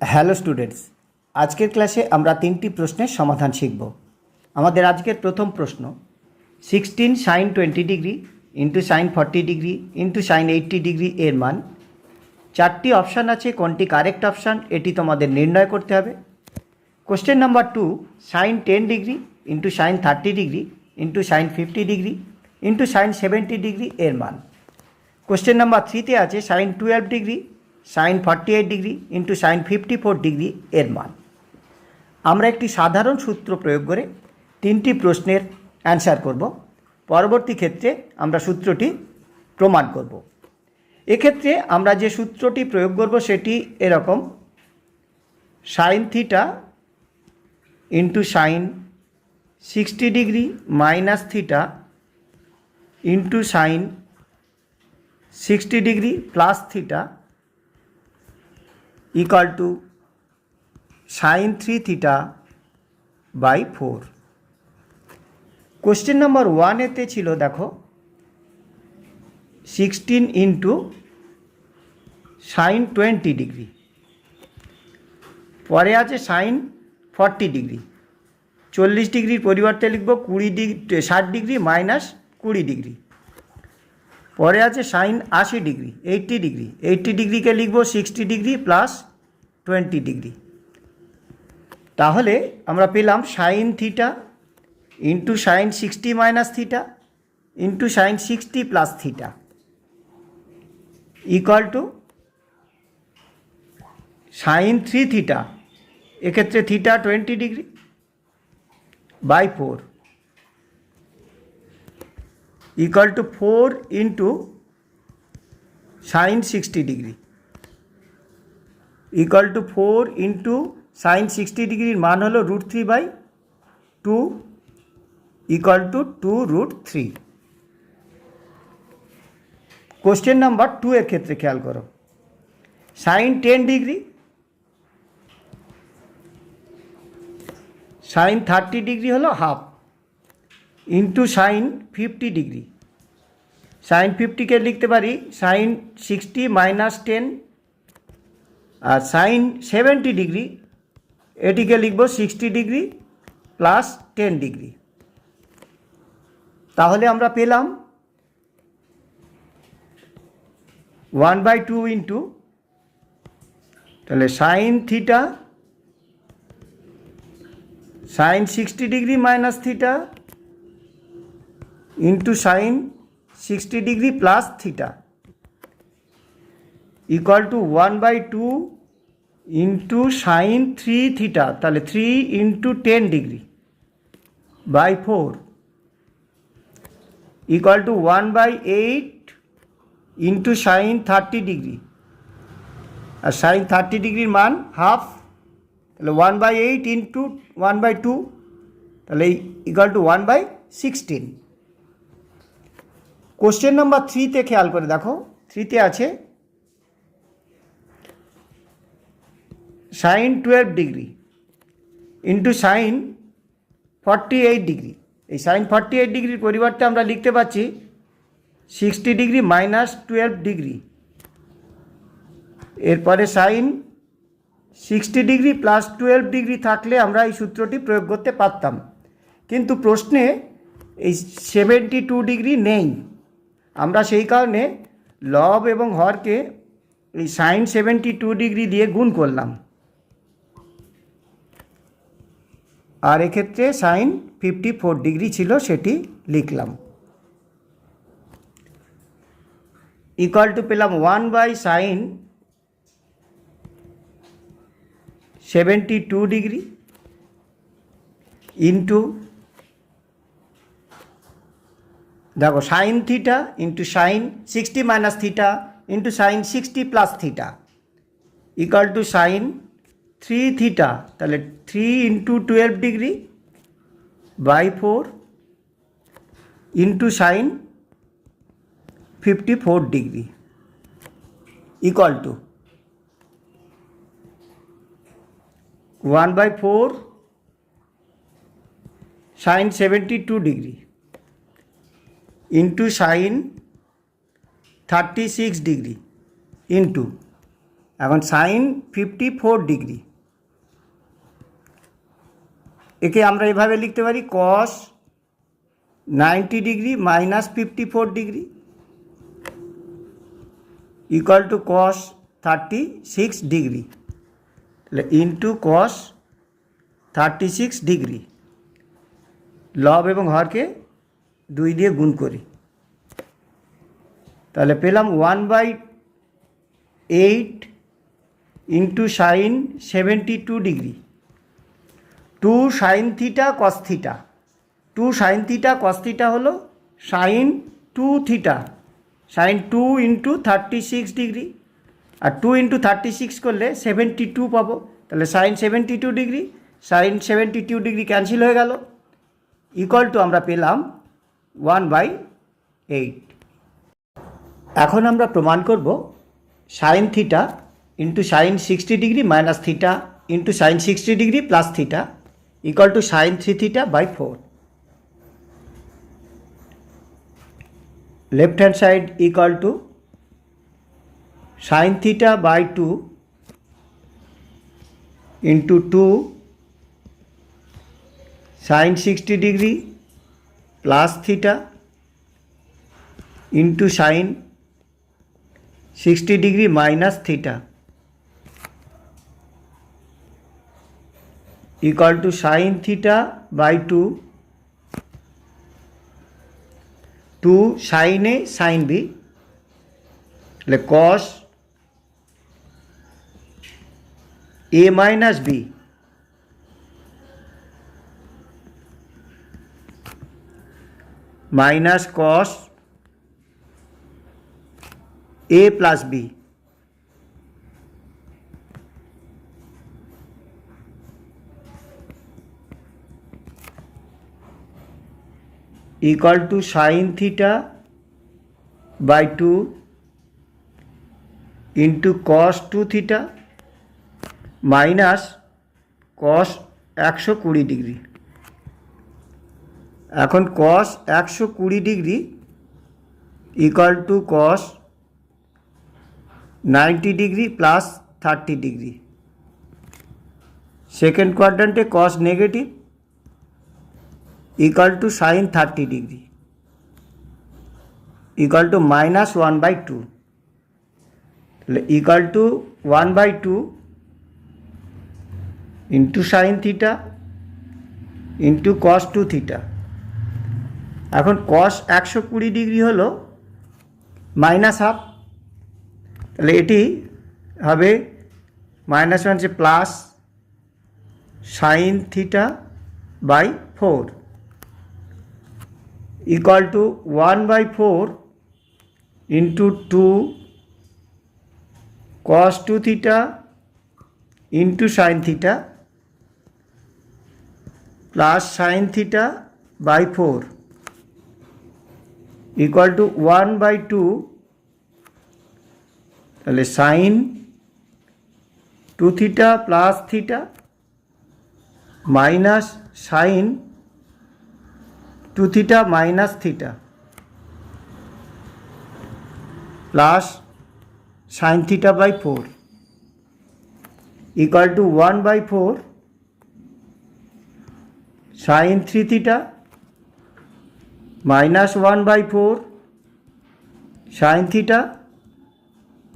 Hello students, আজকের ক্লাসে আমরা তিনটি প্রশ্নের সমাধান শিখব। আমাদের আজকের প্রথম প্রশ্ন 16 sin 20 degree into sign 40 degree into sign 80 degree এর মান। চারটি অপশান আছে, কোনটি কারেক্ট অপশান এটি তোমাদের নির্ণয় করতে হবে। Question number 2 sine 10 degree into sine 30 degree into sine 50 degree into sine 70 degree এর মান। কোশ্চেন নাম্বার 3তে আছে sine 12 degree sine 48 degree into sine 54 degree এর মান। আমরা একটি সাধারণ সূত্র প্রয়োগ করে তিনটি প্রশ্নের অ্যান্সার করব। পরবর্তী ক্ষেত্রে আমরা সূত্রটি প্রমাণ করব। এক্ষেত্রে আমরা যে সূত্রটি প্রয়োগ করব সেটি এরকম: sine theta into sine 60 degree minus theta into sine 60 degree plus theta equal to sine 3 theta by 4। Question number 1-এতে ছিল, দেখো, 16 ইন্টু সাইন 20 ডিগ্রি, পরে আছে সাইন 40 ডিগ্রি, 40 ডিগ্রির পরিবর্তে লিখব 60 ডিগ্রি মাইনাস 20 ডিগ্রি, পরে আছে সাইন 80 ডিগ্রি 80 ডিগ্রি, 80 ডিগ্রিকে লিখব 60 ডিগ্রি প্লাস 20 ডিগ্রি। তাহলে আমরা পেলাম sine theta into sine 60 minus theta into sine 60 plus theta equal to sine 3 theta, এক্ষেত্রে theta 20 degree by 4 equal to 4 into sine 60 degree equal to 4 into sine 60 ডিগ্রির মান হলো √3/2 equal to 2√3। Question number 2 এর ক্ষেত্রে খেয়াল করো, সাইন 10 ডিগ্রি সাইন 30 ডিগ্রি হলো half into sine 50 degree, sine 50কে লিখতে পারি সাইন 60 মাইনাস 10, আর সাইন 70 ডিগ্রি এটিকে লিখব 60 ডিগ্রি প্লাস 10 ডিগ্রি। তাহলে আমরা পেলাম 1/2 ইন্টু, তাহলে sine theta sine 60 degree minus theta into sine 60 degree plus theta equal to 1/2 into sine 3 theta, তাহলে 3 into 10 degree by 4 equal to 1/8 into sine 30 degree, আর sine 30 ডিগ্রির মান হাফ, তাহলে 1/8 ইন্টু 1/2, তাহলে ইকুয়াল টু 1/16। কোশ্চেন নাম্বার 3-তে খেয়াল করে দেখো, 3-তে আছে sine 12 degree into sine 48 degree. এই সাইন 48 ডিগ্রির পরিবর্তে আমরা লিখতে পাচ্ছি 60 ডিগ্রি মাইনাস 12 ডিগ্রি, এরপরে সাইন 60 ডিগ্রি প্লাস 12 ডিগ্রি থাকলে আমরা এই সূত্রটি প্রয়োগ করতে পারতাম, কিন্তু প্রশ্নে এই 72 ডিগ্রি নেই। আমরা সেই কারণে লব এবং হরকে এই সাইন 72 ডিগ্রি দিয়ে গুণ করলাম, আর এক্ষেত্রে সাইন 54 ডিগ্রি ছিল সেটি লিখলাম। ইকুয়াল টু পেলাম 1/sin 72 ডিগ্রি ইন্টু, দেখো, sine theta into sine 60 minus theta into sine 60 plus theta equal to sine 3 theta, তাহলে 3 into 12 degree by 4 into sine 54 degree equal to 1/4 sine 72 degree into sine 36 degree into, এখন sine 54 degree, একে আমরা এভাবে লিখতে পারি cos 90 degree minus 54 degree equal to cos 36 degree, তাহলে into cos 36 degree. লব এবং হরকে 2 দিয়ে গুণ করি, তাহলে পেলাম 1/8 into sine 72 degree, 2 sine theta cos theta, 2 sine theta cos theta হলো sine 2 theta, sine 2 into 36 degree, আর 2 ইন্টু 36 করলে 72 পাবো, তাহলে sine 72 degree, sine 72 degree cancel হয়ে গেল, ইকুয়াল টু আমরা পেলাম 1/8। এখন আমরা প্রমাণ করব sine theta into sine 60 degree minus theta into sine 60 degree plus theta equal to sine 3 theta by 4। Left hand side equal to sine theta by 2 into 2 sine 60 degree plus theta into sine 60 degree minus theta equal to sine theta by 2 sine A sine B, cos A minus B minus cos A plus B equal to sine theta by 2 into cos 2 theta minus cos 120 degree. এখন cos 120 degree equal to cos 90 degree plus 30 degree. Second क्वाड्रेंटे cos negative equal to sine 30 degree equal to minus 1/2 equal to 1/2 into sine theta into cos 2 theta. এখন cos 120 degree হলো minus half, তাহলে এটি হবে -1 से plus sine theta by 4 equal to 1/4 into 2 cos 2 theta into sine theta plus sine theta by 4 equal to 1/2 তাহলে sine 2 theta plus theta minus sine 2 theta minus theta plus sine theta by 4 equal to 1/4 sine 3 theta minus 1/4 sine theta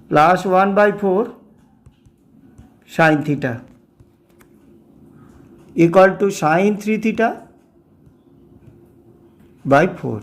plus 1/4 sine theta equal to sine 3 theta by 4।